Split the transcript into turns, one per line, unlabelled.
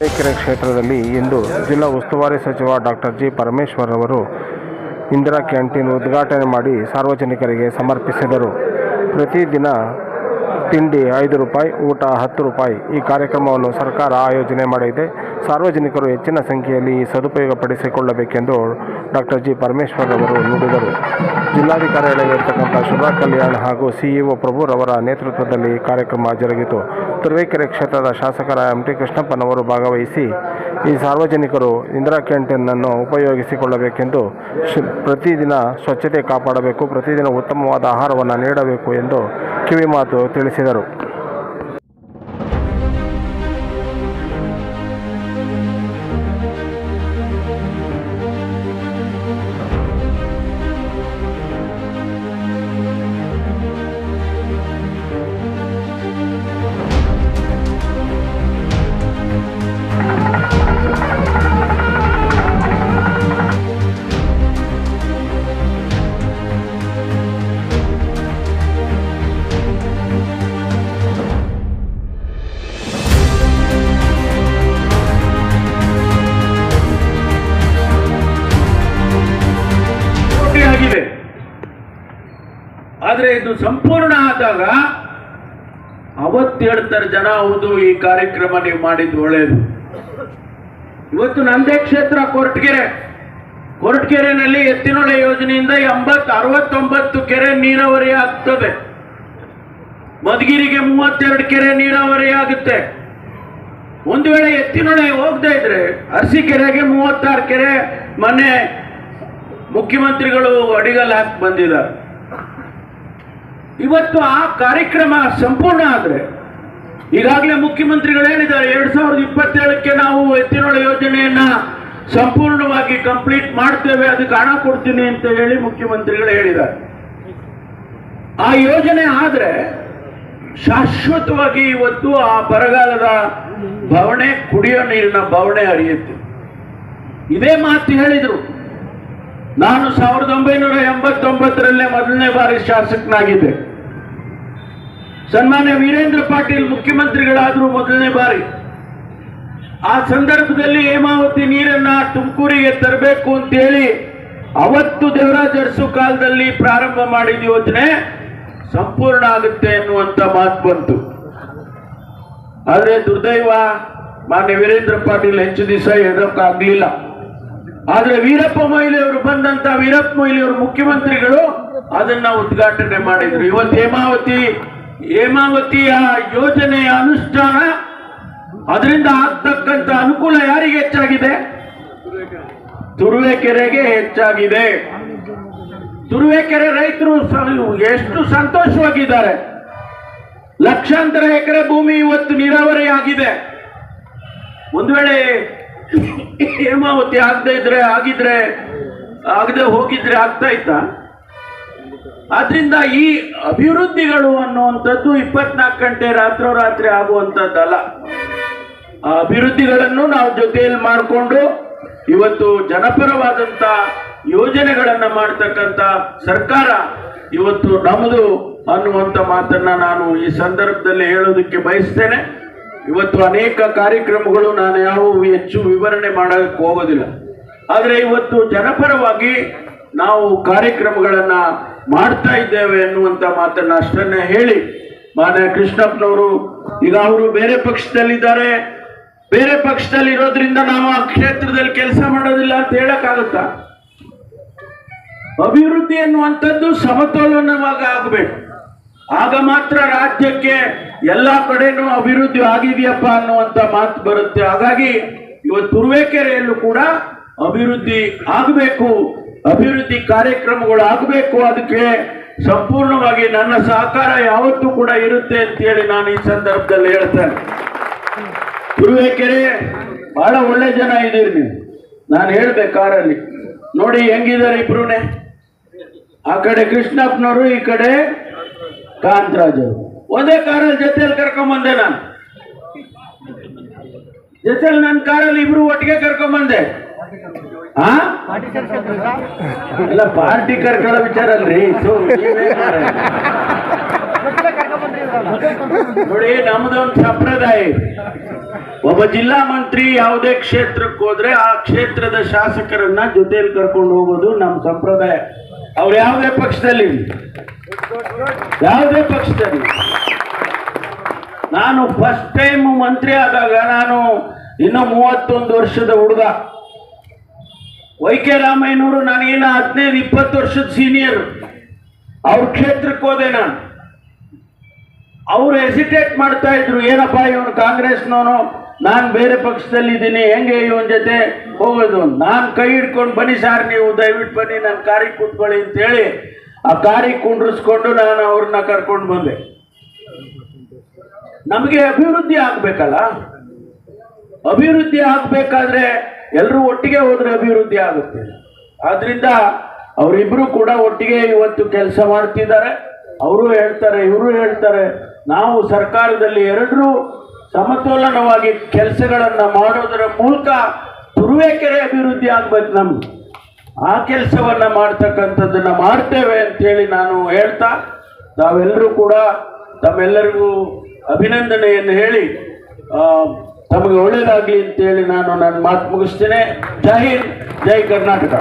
ಕೆರೆ ಕ್ಷೇತ್ರದಲ್ಲಿ ಇಂದು ಜಿಲ್ಲಾ ಉಸ್ತುವಾರಿ ಸಚಿವ ಡಾಕ್ಟರ್ ಜಿ ಪರಮೇಶ್ವರ್ ಅವರು ಇಂದಿರಾ ಕ್ಯಾಂಟೀನ್ ಉದ್ಘಾಟನೆ ಮಾಡಿ ಸಾರ್ವಜನಿಕರಿಗೆ ಸಮರ್ಪಿಸಿದರು. ಪ್ರತಿದಿನ ತಿಂಡಿ 5 ರೂಪಾಯಿ, ಊಟ 10 ರೂಪಾಯಿ. ಈ ಕಾರ್ಯಕ್ರಮವನ್ನು ಸರ್ಕಾರ ಆಯೋಜನೆ ಮಾಡಿದೆ. ಸಾರ್ವಜನಿಕರು ಹೆಚ್ಚಿನ ಸಂಖ್ಯೆಯಲ್ಲಿ ಈ ಸದುಪಯೋಗ ಪಡಿಸಿಕೊಳ್ಳಬೇಕೆಂದು ಡಾಕ್ಟರ್ ಜಿ ಪರಮೇಶ್ವರ್ ಅವರು ನುಡಿದರು. ಜಿಲ್ಲಾಧಿಕಾರಿಯಾಗಿರ್ತಕ್ಕಂಥ ಶುಭಾ ಕಲ್ಯಾಣ್ ಹಾಗೂ ಸಿಇಒ ಪ್ರಭುರವರ ನೇತೃತ್ವದಲ್ಲಿ ಕಾರ್ಯಕ್ರಮ ಜರುಗಿತು. ತುರುವೇಕೆರೆ ಕ್ಷೇತ್ರದ ಶಾಸಕರ ಎಂ.ಟಿ. ಕೃಷ್ಣಪ್ಪನವರು ಭಾಗವಹಿಸಿ ಈ ಸಾರ್ವಜನಿಕರು ಇಂದಿರಾ ಕ್ಯಾಂಟೀನನ್ನು ಉಪಯೋಗಿಸಿಕೊಳ್ಳಬೇಕೆಂದು ಪ್ರತಿದಿನ ಸ್ವಚ್ಛತೆ ಕಾಪಾಡಬೇಕು, ಪ್ರತಿದಿನ ಉತ್ತಮವಾದ ಆಹಾರವನ್ನು ನೀಡಬೇಕು ಎಂದು ಕಿವಿಮಾತು ತಿಳಿಸಿದರು.
ಆದರೆ ಇದು ಸಂಪೂರ್ಣ ಆದಾಗ ಅವತ್ತು ಹೇಳ್ತಾರೆ ಜನ, ಹೌದು ಈ ಕಾರ್ಯಕ್ರಮ ನೀವು ಮಾಡಿದ್ದು ಒಳ್ಳೆಯದು. ಇವತ್ತು ನಂದೇ ಕ್ಷೇತ್ರ ಕೊರಟಗೆರೆನಲ್ಲಿ ಎತ್ತಿನೊಳೆ ಯೋಜನೆಯಿಂದ 69 ಕೆರೆ ನೀರಾವರಿ ಆಗ್ತದೆ. ಮಧುಗಿರಿಗೆ 32 ಕೆರೆ ನೀರಾವರಿ ಆಗುತ್ತೆ. ಒಂದು ವೇಳೆ ಎತ್ತಿನೊಳೆ ಹೋಗದೆ ಇದ್ರೆ ಅರಸೀಕೆರೆಗೆ 36 ಕೆರೆ ಮೊನ್ನೆ ಮುಖ್ಯಮಂತ್ರಿಗಳು ಅಡಿಗಲ್ ಹಾಕಿ ಬಂದಿದ್ದಾರೆ. ಇವತ್ತು ಆ ಕಾರ್ಯಕ್ರಮ ಸಂಪೂರ್ಣ ಆದರೆ, ಈಗಾಗಲೇ ಮುಖ್ಯಮಂತ್ರಿಗಳು ಹೇಳಿದ್ದಾರೆ 2027ಕ್ಕೆ ನಾವು ಎತ್ತಿನೊಳೆ ಯೋಜನೆಯನ್ನ ಸಂಪೂರ್ಣವಾಗಿ ಕಂಪ್ಲೀಟ್ ಮಾಡ್ತೇವೆ, ಅದಕ್ಕೆ ಹಣ ಕೊಡ್ತೀನಿ ಅಂತ ಹೇಳಿ ಮುಖ್ಯಮಂತ್ರಿಗಳು ಹೇಳಿದ್ದಾರೆ. ಆ ಯೋಜನೆ ಆದ್ರೆ ಶಾಶ್ವತವಾಗಿ ಇವತ್ತು ಆ ಬರಗಾಲದ ಬವಣೆ, ಕುಡಿಯೋ ನೀರಿನ ಬವಣೆ ಹರಿಯುತ್ತೆ. ಇದೇ ಮಾತು ಹೇಳಿದ್ರು. ನಾನು 1989ರಲ್ಲೇ ಮೊದಲನೇ ಬಾರಿ ಶಾಸಕನಾಗಿದ್ದೆ. ಸನ್ಮಾನ್ಯ ವೀರೇಂದ್ರ ಪಾಟೀಲ್ ಮುಖ್ಯಮಂತ್ರಿಗಳಾದರೂ ಮೊದಲನೇ ಬಾರಿ. ಆ ಸಂದರ್ಭದಲ್ಲಿ ಹೇಮಾವತಿ ನೀರನ್ನ ತುಮಕೂರಿಗೆ ತರಬೇಕು ಅಂತೇಳಿ ಅವತ್ತು ದೇವರಾಜ ಅರಸು ಕಾಲದಲ್ಲಿ ಪ್ರಾರಂಭ ಮಾಡಿದ ಯೋಜನೆ ಸಂಪೂರ್ಣ ಆಗುತ್ತೆ ಎನ್ನುವಂತ ಮಾತು ಬಂತು. ಆದರೆ ದುರ್ದೈವ, ಮಾನ್ಯ ವೀರೇಂದ್ರ ಪಾಟೀಲ್ ಹೆಚ್ಚು ದಿವಸ ಇರೋಕ್ಕಾಗ್ಲಿಲ್ಲ. ಆದ್ರೆ ವೀರಪ್ಪ ಮೊಯ್ಲಿ ಅವರು ಬಂದಂತ ವೀರಪ್ಪ ಮೊಯ್ಲಿ ಅವರು ಮುಖ್ಯಮಂತ್ರಿಗಳು ಅದನ್ನ ಉದ್ಘಾಟನೆ ಮಾಡಿದ್ರು. ಇವತ್ತು ಹೇಮಾವತಿಯ ಯೋಜನೆಯ ಅನುಷ್ಠಾನ, ಅದರಿಂದ ಆಗ್ತಕ್ಕಂಥ ಅನುಕೂಲ ಯಾರಿಗೆ ಹೆಚ್ಚಾಗಿದೆ? ತುರುವೇಕೆರೆಗೆ ಹೆಚ್ಚಾಗಿದೆ. ತುರುವೇಕೆರೆ ರೈತರು ಎಷ್ಟು ಸಂತೋಷವಾಗಿದ್ದಾರೆ. ಲಕ್ಷಾಂತರ ಎಕರೆ ಭೂಮಿ ಇವತ್ತು ನೀರಾವರಿ ಆಗಿದೆ. ಒಂದು ವೇಳೆ ಹೇಮಾವತಿ ಆಗದೆ ಹೋಗಿದ್ರೆ ಆಗ್ತಾ ಇತ್ತಾ? ಆದ್ರಿಂದ ಈ ಅಭಿವೃದ್ಧಿಗಳು ಅನ್ನುವಂಥದ್ದು 24 ಗಂಟೆ ರಾತ್ರೋರಾತ್ರಿ ಆಗುವಂಥದ್ದಲ್ಲ. ಆ ಅಭಿವೃದ್ಧಿಗಳನ್ನು ನಾವು ಜೊತೆಯಲ್ಲಿ ಮಾಡಿಕೊಂಡು ಇವತ್ತು ಜನಪರವಾದಂತ ಯೋಜನೆಗಳನ್ನ ಮಾಡ್ತಕ್ಕಂಥ ಸರ್ಕಾರ ಇವತ್ತು ನಮ್ಮದು ಅನ್ನುವಂಥ ಮಾತನ್ನ ನಾನು ಈ ಸಂದರ್ಭದಲ್ಲಿ ಹೇಳೋದಕ್ಕೆ ಬಯಸ್ತೇನೆ. ಇವತ್ತು ಅನೇಕ ಕಾರ್ಯಕ್ರಮಗಳು ನಾನು ಯಾವುವು ಹೆಚ್ಚು ವಿವರಣೆ ಮಾಡೋದಕ್ಕೆ ಹೋಗೋದಿಲ್ಲ. ಆದರೆ ಇವತ್ತು ಜನಪರವಾಗಿ ನಾವು ಕಾರ್ಯಕ್ರಮಗಳನ್ನ ಮಾಡ್ತಾ ಇದ್ದೇವೆ ಎನ್ನುವಂತ ಮಾತನ್ನ ಅಷ್ಟನ್ನೇ ಹೇಳಿ, ಮಾನ್ಯ ಕೃಷ್ಣಪ್ಪನವರು ಈಗ ಅವರು ಬೇರೆ ಪಕ್ಷದಲ್ಲಿದ್ದಾರೆ. ಬೇರೆ ಪಕ್ಷದಲ್ಲಿ ಇರೋದ್ರಿಂದ ನಾವು ಆ ಕ್ಷೇತ್ರದಲ್ಲಿ ಕೆಲಸ ಮಾಡೋದಿಲ್ಲ ಅಂತ ಹೇಳಕ್ಕಾಗುತ್ತಾ? ಅಭಿವೃದ್ಧಿ ಎನ್ನುವಂಥದ್ದು ಸಮತೋಲನವಾಗಿ ಆಗಬೇಕು. ಆಗ ಮಾತ್ರ ರಾಜ್ಯಕ್ಕೆ ಎಲ್ಲಾ ಕಡೆನೂ ಅಭಿವೃದ್ಧಿ ಆಗಿದೆಯಪ್ಪ ಅನ್ನುವಂತ ಮಾತು ಬರುತ್ತೆ. ಹಾಗಾಗಿ ಇವತ್ತು ತುರುವೇಕೆರೆಯಲ್ಲೂ ಕೂಡ ಅಭಿವೃದ್ಧಿ ಆಗಬೇಕು, ಅಭಿವೃದ್ಧಿ ಕಾರ್ಯಕ್ರಮಗಳು ಆಗಬೇಕು. ಅದಕ್ಕೆ ಸಂಪೂರ್ಣವಾಗಿ ನನ್ನ ಸಹಕಾರ ಯಾವತ್ತೂ ಕೂಡ ಇರುತ್ತೆ ಅಂತ ಹೇಳಿ ನಾನು ಈ ಸಂದರ್ಭದಲ್ಲಿ ಹೇಳ್ತೇನೆ. ತುರುವೇಕೆರೆ ಬಹಳ ಒಳ್ಳೆ ಜನ ಇದ್ದೀರಿ ನೀವು. ನಾನು ಹೇಳ್ದೆ ಕಾರಲ್ಲಿ ನೋಡಿ ಹೆಂಗಿದ್ದಾರೆ ಇಬ್ರುನೇ. ಆ ಕಡೆ ಕೃಷ್ಣಪ್ಪನವರು, ಈ ಕಡೆ ಕಾಂತರಾಜ್ ಅವರು. ಒಂದೇ ಕಾರಲ್ಲಿ ಜೊತೆಯಲ್ಲಿ ಕರ್ಕೊಂಬಂದೆ. ನಾನು ಜೊತೆಯಲ್ಲಿ ನನ್ನ ಕಾರಲ್ಲಿ ಇಬ್ರು ಒಟ್ಟಿಗೆ ಕರ್ಕೊಂಬಂದೆ. ಇಲ್ಲ, ಪಾರ್ಟಿ ಕರ್ಕೊಳ್ಳೋ ವಿಚಾರ ಅಲ್ರಿ. ನೋಡಿ, ನಮ್ದೊಂದು ಸಂಪ್ರದಾಯ. ಒಬ್ಬ ಜಿಲ್ಲಾ ಮಂತ್ರಿ ಯಾವುದೇ ಕ್ಷೇತ್ರಕ್ಕೆ ಹೋದ್ರೆ ಆ ಕ್ಷೇತ್ರದ ಶಾಸಕರನ್ನ ಜೊತೆಯಲ್ಲಿ ಕರ್ಕೊಂಡು ಹೋಗೋದು ನಮ್ಮ ಸಂಪ್ರದಾಯ. ಅವ್ರು ಯಾವುದೇ ಪಕ್ಷದಲ್ಲಿ ನಾನು ಫಸ್ಟ್ ಟೈಮ್ ಮಂತ್ರಿ ಆದಾಗ ನಾನು ಇನ್ನೂ 31 ವರ್ಷದ ಹುಡುಗ. ವೈ.ಕೆ. ರಾಮಯ್ಯನವರು ನನಗಿನ್ನ 15-20 ವರ್ಷದ ಸೀನಿಯರ್. ಅವ್ರ ಕ್ಷೇತ್ರಕ್ಕೆ ಹೋದೆ ನಾನು. ಅವರು ಹೆಸಿಟೇಟ್ ಮಾಡ್ತಾ ಇದ್ರು, ಏನಪ್ಪ ಇವನು ಕಾಂಗ್ರೆಸ್ನವನು, ನಾನು ಬೇರೆ ಪಕ್ಷದಲ್ಲಿ ಇದ್ದೀನಿ, ಹೆಂಗೆ ಇವನ ಜೊತೆ ಹೋಗೋದು. ನಾನು ಕೈ ಹಿಡ್ಕೊಂಡು ಬನ್ನಿ ಸಾರ್, ನೀವು ದಯವಿಟ್ಟು ಬನ್ನಿ ನನ್ನ ಕಾರಿಗೆ ಕೂತ್ಕೊಳ್ಳಿ ಅಂತೇಳಿ ಆ ಕಾರಿಗೆ ಕುಂಡ್ರಿಸ್ಕೊಂಡು ನಾನು ಅವ್ರನ್ನ ಕರ್ಕೊಂಡು ಬಂದೆ. ನಮಗೆ ಅಭಿವೃದ್ಧಿ ಆಗ್ಬೇಕಲ್ಲ, ಅಭಿವೃದ್ಧಿ ಆಗ್ಬೇಕಾದ್ರೆ ಎಲ್ಲರೂ ಒಟ್ಟಿಗೆ ಹೋದ್ರೆ ಅಭಿವೃದ್ಧಿ ಆಗುತ್ತೆ. ಆದ್ರಿಂದ ಅವರಿಬ್ರು ಕೂಡ ಒಟ್ಟಿಗೆ ಇವತ್ತು ಕೆಲಸ ಮಾಡ್ತಿದ್ದಾರೆ. ಅವರು ಹೇಳ್ತಾರೆ, ಇವರು ಹೇಳ್ತಾರೆ, ನಾವು ಸರ್ಕಾರದಲ್ಲಿ ಎರಡರೂ ಸಮತೋಲನವಾಗಿ ಕೆಲಸಗಳನ್ನ ಮಾಡೋದರ ಮೂಲಕ ತುರುವೇಕೆರೆ ಅಭಿವೃದ್ಧಿ ಆಗ್ಬೇಕು. ನಮ್ಗೆ ಆ ಕೆಲಸವನ್ನ ಮಾಡ್ತಕ್ಕಂಥದ್ದನ್ನ ಮಾಡ್ತೇವೆ ಅಂತೇಳಿ ನಾನು ಹೇಳ್ತಾ, ತಾವೆಲ್ಲರೂ ಕೂಡ ತಮ್ಮೆಲ್ಲರಿಗೂ ಅಭಿನಂದನೆಯನ್ನು ಹೇಳಿ ತಮಗೆ ಒಳ್ಳೆಯದಾಗಲಿ ಅಂತೇಳಿ ನಾನು ನನ್ನ ಮಾತು ಮುಗಿಸ್ತೇನೆ. ಜೈ ಹಿಂದ್, ಜೈ ಕರ್ನಾಟಕ.